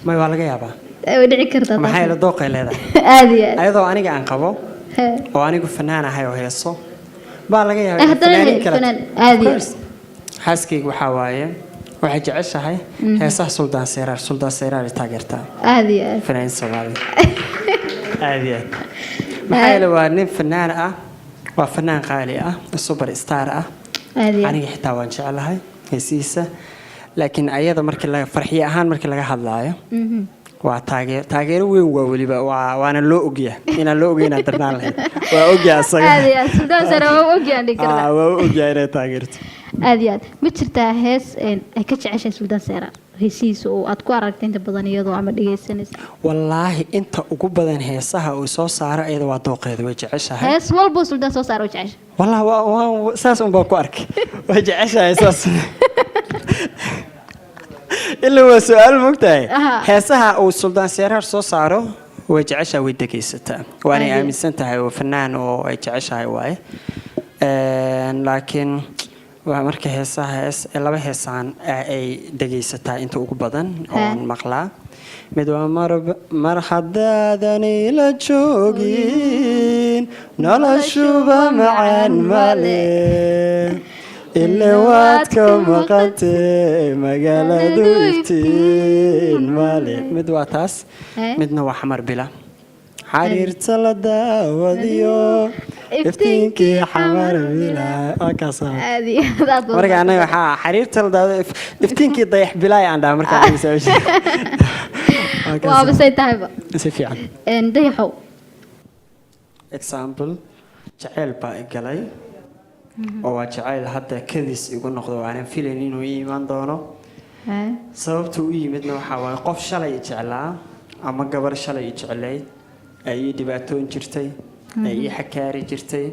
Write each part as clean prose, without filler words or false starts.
ما waa laga yaabaa ودعي كرتا maxay la dooqay leedahay عادي ayadoo aniga aan qabo oo anigu fanaan ahay oo heeso baa laga yaabaa هذا فنان عادي xaaskaygu waxa waaye waxay jeceshahay heesaha Suldaan Seyraar taageertaa عادي fanaan Soomaali عادي maxay la waa nin fanaan ah waa fanaan qaali ah super star ah عادي aniga xitaa waan jecelahay heesiisa laakiin ayada markii laga farxiyo ahaan markii laga hadlaayo waa taageero weyn waa waliba waana loo ogyahay inaan loo ogeyn darnaan lahayd waa ogyahay asaga عادي Suldaan Seyraar waa ogyahay dhigta waa ogyahay inay taageerto عادي ما jirtaa hees ay ka jeceshay Suldaan Seyraar heesiisa oo aad ku aragtay inta badan iyadoo ama dhageysanaysa wallaahi inta ugu badan heesaha uu soo saaro iyada waa dooqeeda way jeceshahay hees walba Suldaan soo saaro jeceshay wallaahi waa saas un baa ku arkay way jeceshahay saas إلا هو سؤال مقطعي هسه أو سلطان سيرار صار ويجعشها ويدقيسته وأنا أمين سنتها وفنان ويجعشها واي لكن ومركه هسه إلا بهس عن أي دقيسته أنت أقبضن أو مقلع مدوا مرحبا ذني لجوجين نلا شوبا معن مالي اللي واتكم مقتي مقالة دوفتين مالي مدواتاس مدنا وحمر بلا حرير تلدا وديو افتينكي حمر بلا اكاسا عادي مرقا انا حرير تلدا افتينكي ضيح بلا عندها مرقا انا مسوي شيء وابا سيتايبا سيفي عن ضيحو example جعل باقي قلي oo waa jacayl hadda kadis igu noqdo aanan filayn inuu iimaan doono sababtu u yimidna waxa waaye qof shalay jeclaa ama gabar shalay jeclay ay dhibaatoon jirtay ay xakaari jirtay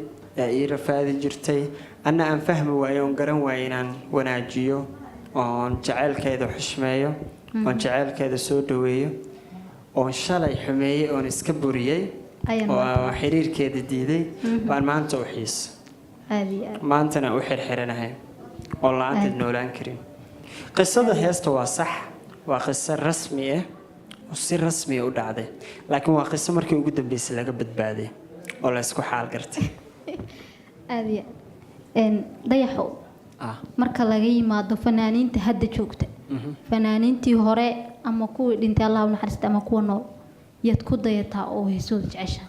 ay rafaadi jirtay anna aan fahmi waayo oo garan waayo inaan wanaajiyo oo jacaylkeeda xushmeeyo oo jacaylkeeda soo dhaweeyo oo shalay xumeeyay oo iska buriyay oo xiriirkeeda diiday baan maanta u xiis maantana u xirxiranahay oo laanta noolaan karin qisada heesta waa sax waa qiso rasmi ah oo si rasmi ah u dhacday laakiin waa qiso markii ugu dambeysay laga badbaaday oo la isku xaal gartay aadiya dayaxo marka laga yimaado fanaaniinta hadda joogta fanaaniintii hore ama kuwii dhintay Allah u naxariisto ama kuwa nool yad ku dayataa oo heesooda jecesha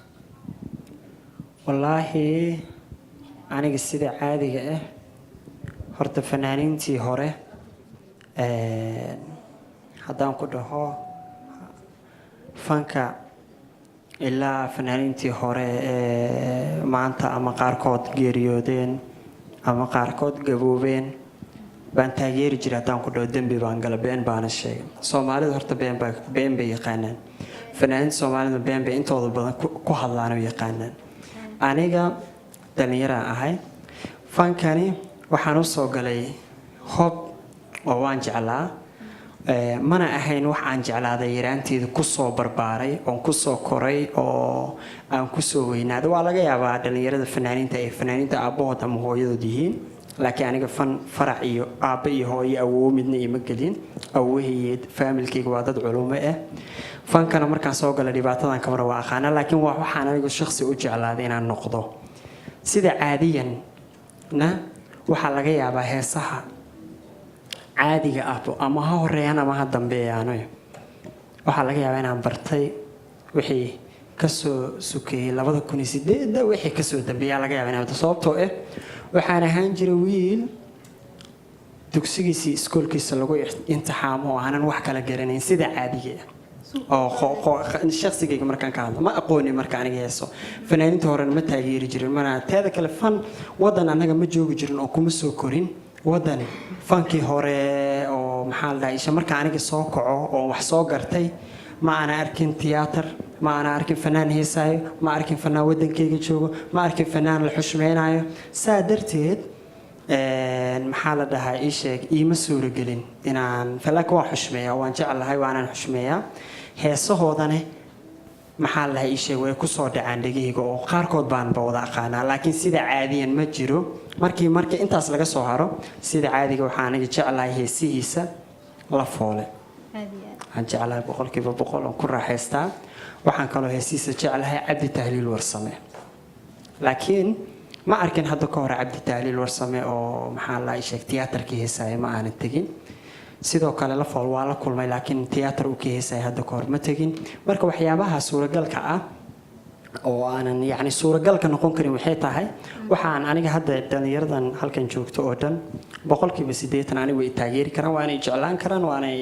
wallaahi aniga sida caadiga ah horta fanaaniintii hore haddaan ku dhaho fanka ilaa fanaaniintii hore maanta ama qaarkood geeriyoodeen ama qaarkood gaboobeen baan taageeri jiray haddaan ku dhaho dembi baan gala been baana sheegay soomaalida horta been bay yaqaanaan fanaaniinta soomaalida been bay intooda badan ku hadlaan oo yaqaanaan aniga dhalinyaraan ahay fankani waxaan u soo galay hob oo waan jeclaa mana ahayn wax aan jeclaaday yaraanteeda ku soo barbaaray oo ku soo koray oo aan ku soo weynaaday waa laga yaabaa dhalinyarada fanaaniinta ay fanaaniinta aabahood ama hooyadood yihiin laakiin aniga farac iyo aabba iyo hooyo awoow midna ima gelin awoohayay familkayga waa dad culumo ah fankana markaan soo galay dhibaatadan kamar waa aqaana laakiin waxaan anigu shakhsi u jeclaaday inaan noqdo sida caadiyan na waxa laga yaabaa heesaha caadiga ah ama ha horeeyaan ama ha dambeeyaan waxa laga yaabaa inaan bartay wixii ka soo sukeeyay 2008 wixii ka soo dambeeyay laga yaabaa inaan sababtoo ah waxaan ahaan jiray wiil dugsigiisa iskoolkiisa lagu imtixaamo oo aanan wax kala garanayn sida caadiga ah oo shakhsigayga markaan ka hadlo ma aqooni marka aniga heeso fanaaniinta hore ma taageeri jirin mana teeda kale fan wadan anaga ma joogi jirin oo kuma soo korin wadani fankii hore oo maxaa la dhahay marka aniga soo kaco oo wax soo gartay ma ana arkin tiyaatar ma ana arkin fanaan heesaayo ma arkin fanaan wadankayga joogo ma arkin fanaan la xushmeynayo saa darteed maxaa la dhahaa ii sheeg iima suuragelin inaan falaka waa xushmeeyaa waan jeclahay waanaan xushmeeyaa heesahoodane maxaa la ii sheeg way ku soo dhacaan dhageyga oo qaarkood baan wada aqaanaa laakiin sida caadiyan ma jiro markii intaas laga soo haro sida caadiga waxaan aniga jeclahay heesihiisa la foole aan jeclahay boqolkiiba boqol aan ku raaxaystaa waxaan kaloo heesiisa jeclahay cabdi tahliil warsame laakiin ma arkin hadda ka hor cabdi tahliil warsame oo maxaa la sheeg tiyaatarkii heesaya ma aanan tegin sidoo kale la fool waa la kulmay laakiin tiyaatar uu ka heesaya hadda ka hor ma tegin marka waxyaabaha suuragalka ah oo aanan yacni suuragalka noqon karin waxay tahay waxaan aniga hadda dhalinyaradan halkan joogto oo dhan boqolkiiba 80 aniga way taageeri karaan waanay jeclaan karaan waanay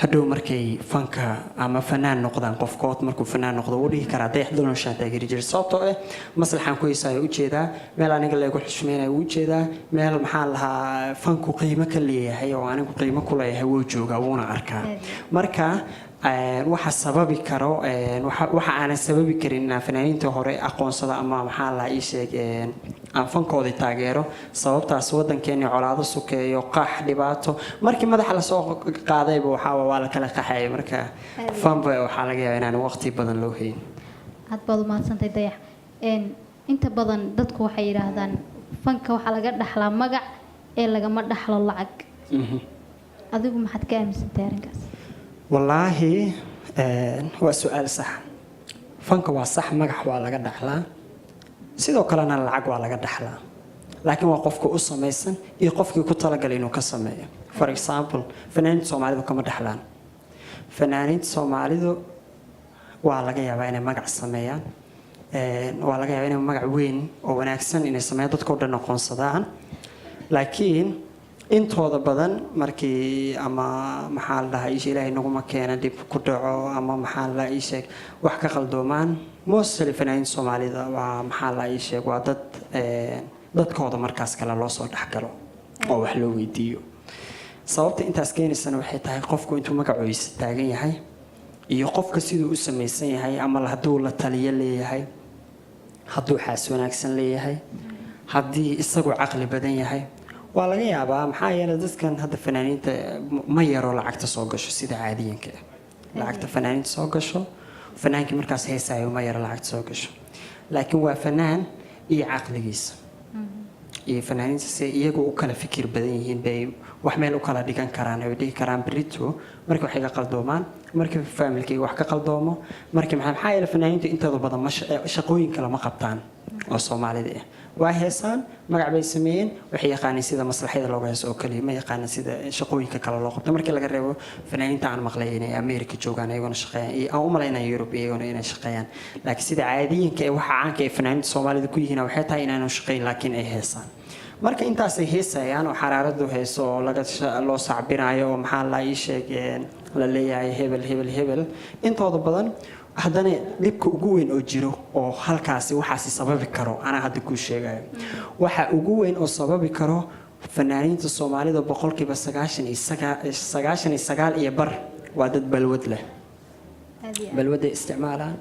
hadhow markay fanka ama fanaan noqdaan qofkood markuu fanaan noqdo uu dhihi karaa dayax dulnoshaan taageeri jiray sababtoo ah maslaxan ku heesayo u jeedaa meel aniga leegu xushmeynayo u jeedaa meel maxaa lahaa fanku qiimo ka leeyahay oo anigu qiimo ku leeyahay wuu joogaa wuuna arkaa marka waxa sababi karo waxa aanan sababi karin inaan fanaaniinta hore aqoonsada ama maxaa la ii sheeg aan fankooda taageero sababtaas wadankeena colaado sukeeyo qax dhibaato markii madaxa la soo qaadayba waa la kala qaxay marka fanba waxa laga yaabaa inaan waqti badan loo hayn aad baad u mahadsantay dayax inta badan dadku waxay yiraahdaan fanka waxa laga dhaxlaa magac ee lagama dhaxlo lacag adigu maxaad ka aaminsantahay arrinkaas والله هو سؤال صح فانك صح مقح waa laga dhaxlaa sidoo kalena lacag waa laga dhaxlaa laakiin waa qofku u sameeysan iyo qofkii ku talagalay inuu ka sameeyo for example fanaaniinta Soomaalidu kama dhaxlaan fanaaniinta Soomaalidu waa laga yaabaa inay magac sameeyaan waa laga yaabaa inay magac weyn oo wanaagsan inay sameeyaan dadka oo dhan aqoonsadaan laakiin intooda badan markii ama maxaa la dhahay ilaahay nagu ma keena dib ku dhaco ama maxaa la ii sheeg wax ka qaldoomaan mostly fanaaniinta Soomaalida waa maxaa la ii sheeg waa dadkooda markaas kale loo soo dhaxgalo oo wax loo weydiiyo sababta intaas keenaysana waxay tahay qofku intuu magaciisa taagan yahay iyo qofka siduu u sameeysan yahay ama hadduu la taliyo leeyahay hadduu xaas wanaagsan leeyahay haddii isagu caqli badan yahay waa laga yaabaa maxaa yeelay dadkan hadda fanaaniinta ma yaro lacagta soo gasho sida caadiyanka lacagta fanaaniinta soo gasho fanaankii markaas heesayo ma yaro lacagta soo gasho laakiin waa fanaan iyo caqligiisa iyo fanaaniinta si iyagu u kala fikir badan yihiin bay wax meel u kala dhigan karaan ay dhigi karaan brito marka waxay ka qaldoomaan marka familkii wax ka qaldoomo marka maxaa yeelay fanaaniinta intooda badan shaqooyin kale ma qabtaan oo Soomaalida ah waa heesaan magac bay sameeyeen waxay yaqaaneen sida maslaxada looga heeso oo kaliya ma yaqaaneen sida shaqooyinka kale loo qabto markii laga reebo fanaaniinta aan maqlay inay America joogaan ayagoo shaqeeyaan iyo aan u maleynaa Europe iyagoo inay shaqeeyaan laakiin sida caadiyanka ee waxa caanka ee fanaaniinta Soomaalida ku yihiin waxay tahay inaanu shaqeyn laakiin ay heesaan marka intaas ay heesayaan oo xaraaradu heeso oo laga loo sacbinayo oo maxaa la ii sheegeen la leeyahay hebel intooda badan haddana dibka ugu weyn oo jiro oo halkaasi waxaasi sababi karo ana hadda ku sheegayo waxa ugu weyn oo sababi karo fanaaniinta Soomaalida boqolkiiba 99 iyo bar waa dad balwad leh balwada isticmaalaan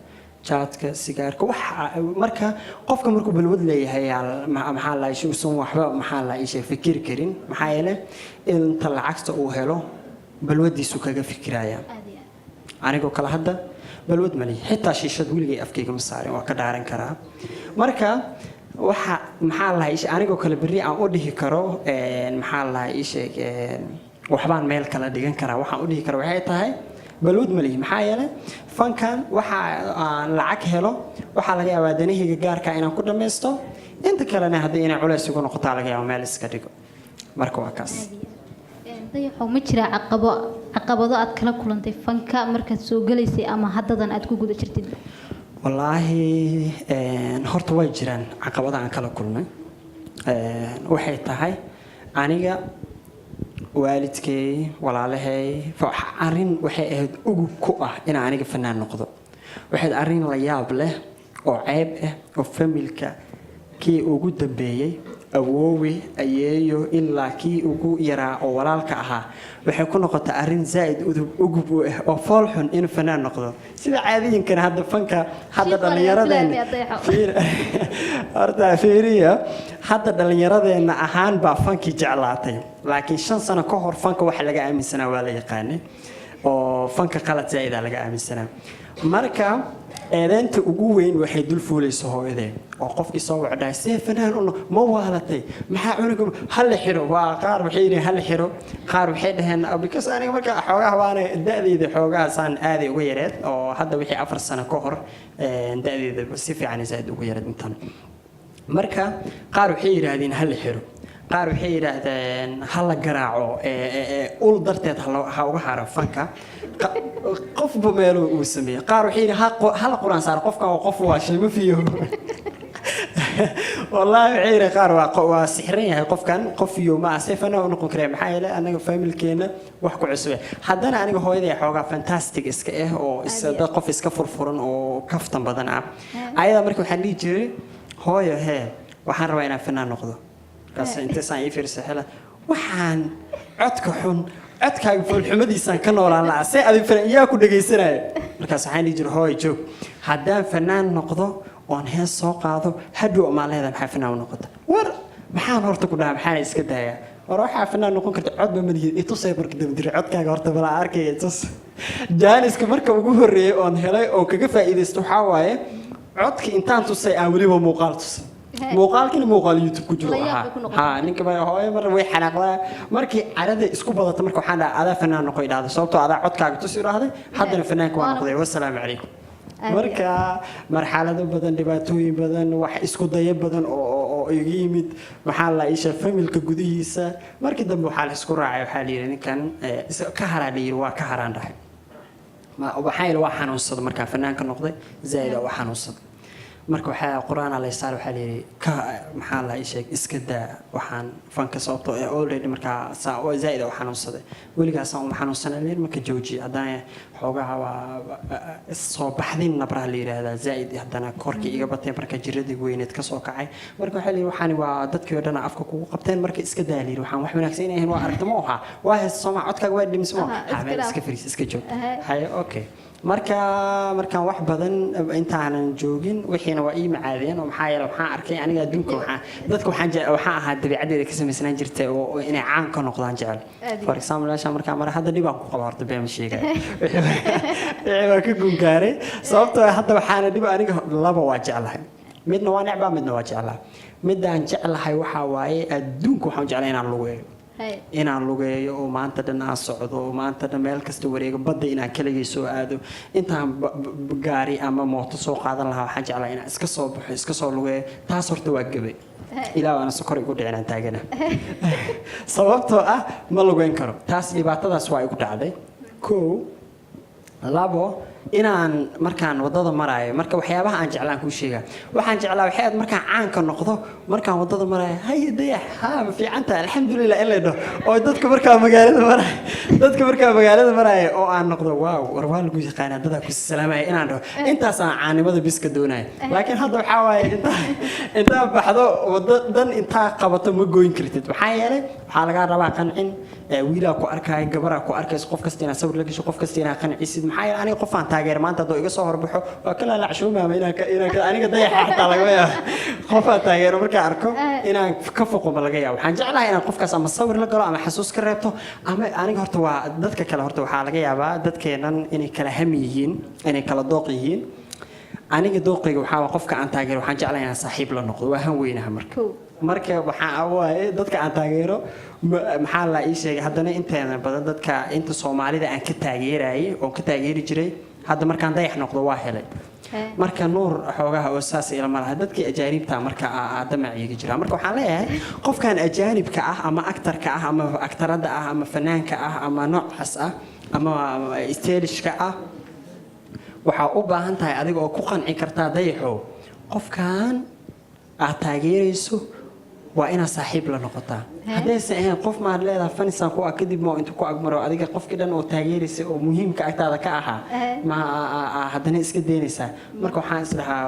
jaadka sigaarka waxa marka qofka markuu balwad leeyahay maxaa la ishu soo waxba maxaa la isha fikir karin maxaa yeelay inta lacagta uu helo balwadiisu kaga fikiraya aniga kala hadda balwad mali xitaa shiishad wiligay afkayga ma saarin waa ka dhaaran karaa marka waxa maxaa la isha aniga kala bari aan u dhihi karo maxaa la isha waxbaan meel kala dhigan karaa waxaan u dhihi karo waxay tahay balwad mali maxaa yeelay fankan waxa aan lacag helo waxa laga yaabaa danahayga gaarka inaan ku dhameysto inta kalena haddii inay culays ugu noqoto laga yaabaa meel iska dhigo marka waa kaas dayaxow ma jira caqabado aad kala kulantay fanka markaad soo galaysay ama haddadan aad ku guda jirtid wallaahi horta way jiraan caqabado aan kala kulmay waxay tahay aniga waalidkay walaalahay arin waxay ahayd ugu ku ah in aniga fanaan noqdo waxay arin la yaab leh oo ceeb ah oo familka kii ugu dambeeyay awoowe ayeeyo ilaa kii ugu yaraa oo walaalka ahaa waxay ku noqotay arin zaaid udub oo fool xun in fanaan noqdo sida caadiyinkana hadda fanka hadda dhalinyaradeenna horta fiiriya hadda dhalinyaradeenna ahaan baa fanki jeclaatay laakiin 5 sano ka hor fanka waxa laga aaminsanaa waa la yaqaanay oo fanka qalad zaaid laga aaminsanaa marka eedeynta ugu weyn waxay dul fuulayso hooyadeen oo qofkii soo wacday see fanaan ma waalatay maxaa cunuga hal xiro waa qaar waxay yiraahdeen hal xiro qaar waxay dhaheen because aniga marka xoogaha waana da'deeda xoogaha saan aaday uga yareed oo hadda wixii 4 sano ka hor da'deeda si fiican zaid uga yareed intan marka qaar waxay yiraahdeen hal xiro qaar waxay yiraahdeen hal garaaco ul darteed ha uga haro fanka qofba meel uu sameeyay qaar waxay yiraahdeen hal quraan saar qofka oo qof waa shay ma fiyo والله عير قار وسحرين قف كان قف يوم ما سيفنا ونقول كريم حايلة أنا فاميل كينا وحكوا عسوي حدنا أنا هو يدي حاجة فانتاستيك إسكاه أو إسدا قف إسكا فرفرن أو كفتن بدنا أيضا مركو حني جري هو هي وحن روينا فينا نقضه بس أنت سايف في رسالة وحن عدك حن عدك في الحمد يسان كنا ولا لا سأدي فنان ياكل دقيسنا مركز حني جري هو يجوب حدنا فنان نقضه وأنا هي السوق هذا حدو ما له هذا محفنا ونقطة محان هرتك ولا محان إسكتها وراح حفنا نقول كنت عد بمدي يتصل بركض مدري عد كا هرت بلا عركة يتص جانس كمركب وجهري وأنا هلا أو كيف إذا استحواي عد كإنتان تصي أولي ومقال تصي مقال كل مقال يوتيوب كجرو ها نك ما هو مرة ويح حنقلا مركي عدد إسكوب هذا تمركو حنا هذا فنان نقيد هذا صوته هذا عد كا تصير هذا حد الفنان كوان قضي والسلام عليكم marka marxalado badan dhibaatooyin badan wax isku day badan oo iga yimid waxa la isha familka gudihiisa markii dambe waxa la isku raacay waxa la yiri ninkan ka haraadiyay waa ka haraan dhahay ma waxay waa xanuunsada marka fanaanka noqday zaida waa xanuunsada marka waxa quraan la isaal waxa la yiri ka maxaa la isha iska daa waxaan fanka sababtoo ah already marka saa oo zaida waa xanuunsada weligaas aan xanuunsanay marka jooji hadana xoogaha waa soo baxdin nabraha la yiraahdaa zaid hadana korkii iga batay marka jiradii weyneed ka soo kacay marka waxa la yiri waxaan waa dadkii oo dhan afka kugu qabteen marka iska daaliir waxaan wax wanaagsan inay waa aragtimo aha waa hees Soomaa codkaaga waa dhimismo habeen iska fariis iska joog hay okay markaan wax badan intaanan joogin wixiina waa ii macaadeen oo maxaa yeelay waxaan arkay aniga adduunka dadka waxaan ahaa dabiicadeeda ka sameysnaan jirtay oo inay caan ka noqdaan jecel for example meesha markaan mar hadda dhibaan ku qabo horta been sheegay waa ka gungaaray sababtoo hadda waxaan dhib aniga laba waa jeclahay midna waa necbaa midna waa jeclahay midaan jeclahay waxa waaye adduunka waxaan jeclahay inaan lagu eego inaan lugeeyo oo maanta dhan aan socdo oo maanta dhan meel kasta wareego badda inaan kaligay soo aado intaan gaari ama mooto soo qaadan lahaa waxaan jeclaa inaan iska soo baxo iska soo lugeeyo taas horta waa gabay ilaa ana sokor igu dhicin taagana sababtoo ah ma lugeyn karo taas dhibaatadaas waa igu dhacday labo inaan markaan wadada maraayo marka waxyaabaha aan jeclaan ku sheega waxaan jeclaa waxay markaan caan ka noqdo markaan wadada maraayo hay dayax ha fiicanta alxamdulillah in la dhaho oo dadka markaa magaalada maraayo oo aan noqdo waaw war waa lagu yaqaan dad ku salaamay inaan dhaho intaas aan caanimada biska doonayo laakiin hadda waxa waaye inta baxdo wadadan inta qabato ma gooyin kartid waxa yeelay waxa laga rabaa qancin wiilaa ku arkay gabaraa ku arkayso qof kasta inaa sawir la gasho qof kasta inaa qancisid maxaa yeelay aniga qof aan taageer maanta doo iga soo horbaxo waa kala la cashuumaa inaan aniga dayaxa xataa laga yaabo qof aan taageero marka arko inaan ka foqo ma laga yaabo waxaan jeclahay inaan qofkaas ama sawir la galo ama xasuus ka reebto ama aniga horta waa dadka kale horta waxa laga yaabaa dadkeenan inay kala ham yihiin inay kala dooq yihiin aniga dooqayga waxa qofka aan taageero waxaan jeclahay inaan saaxiib la noqdo waa han weynaha marka waxa waaye dadka aan taageero maxaa la ii sheegay hadana inteena badan dadka inta Soomaalida aan ka taageeray oo ka taageeri jiray hadda markaan dayax noqdo waa helay marka nuur xoogaha oo saas ila malaha dadkii ajaanibta marka damaciga jira marka waxaan leeyahay qofkan ajaanibka ah ama aktarka ah ama aktarada ah ama fanaanka ah ama noocaas ah ama stylishka ah waxa u baahan tahay adiga oo ku qanci karta dayaxo qofkan aad taageerayso waa ina saaxiib la noqotaa hadaysan ahayn qof ma leedahay fanisan ku kadib ma inta ku agmaro adiga qofkii dhan oo taageeraysa oo muhiimka agtaada ka ahaa ma hadana iska deynaysa marka waxaan islahaa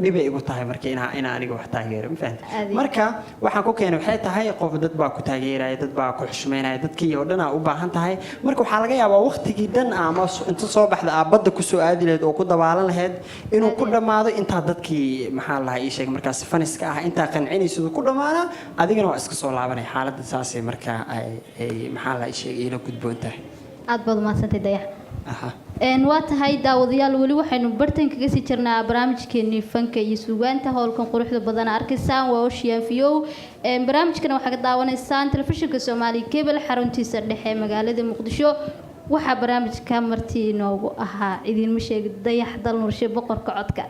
dhibay igu tahay marka ina aniga wax taageero ma fahanti marka waxaan ku keenay waxay tahay qof dad baa ku taageeraya dad baa ku xushmeynaya dadkii oo dhan u baahan tahay marka waxa laga yaabaa waqtigii dhan ama inta soo baxda aabada ku soo aadi lahayd oo ku dabaalan lahayd inuu ku dhamaado inta dadkii maxaa la ii sheeg markaas faniska ah inta qancinayso ku dhamaana adigana waa iska soo laabanay xaaladda saasay marka ay maxaa la sheegay ila gudboon tahay aad baad umahadsantay dayax aha waa tahay daawadayaal weli waxaynu bartan kaga sii jirnaa barnaamijkeennii fanka iyo suugaanta howlkan quruxda badan arkaysaan waa Ocean View barnaamijkana waxaa ka daawanaysaan telefishinka Soomaali Cable xaruntiisa dhexe magaalada Muqdisho waxaa barnaamijka martii inoogu ahaa idinma sheegay dayax dal nurshe boqorka codka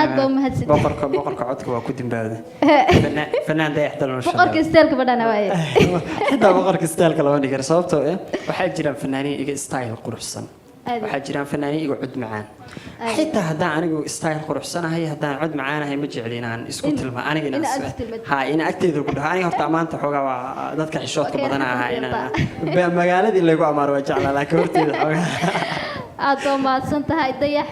aad baa mahadsan boqorka codka waa ku dimbaawday fanaan dayax dal nurshe boqorka styleka badana waaye xitaa boqorka styleka lama dhigar sababtoo waxaa jiraan fanaaniin iga style quruxsan waxaa jiraan fanaaniin iga cod macaan xitaa haddaan anigu style quruxsanahay haddaan cod macaanahay ma jecli inaan isku tilma aniga inaan agteeda ku dhaho aniga horta maanta xoogaa waa dadka xishoodka badan ahaa inaan magaaladii lagu amaaro waa jeclaa laakiin horteeda xoogaa aad oo mahadsan tahay dayax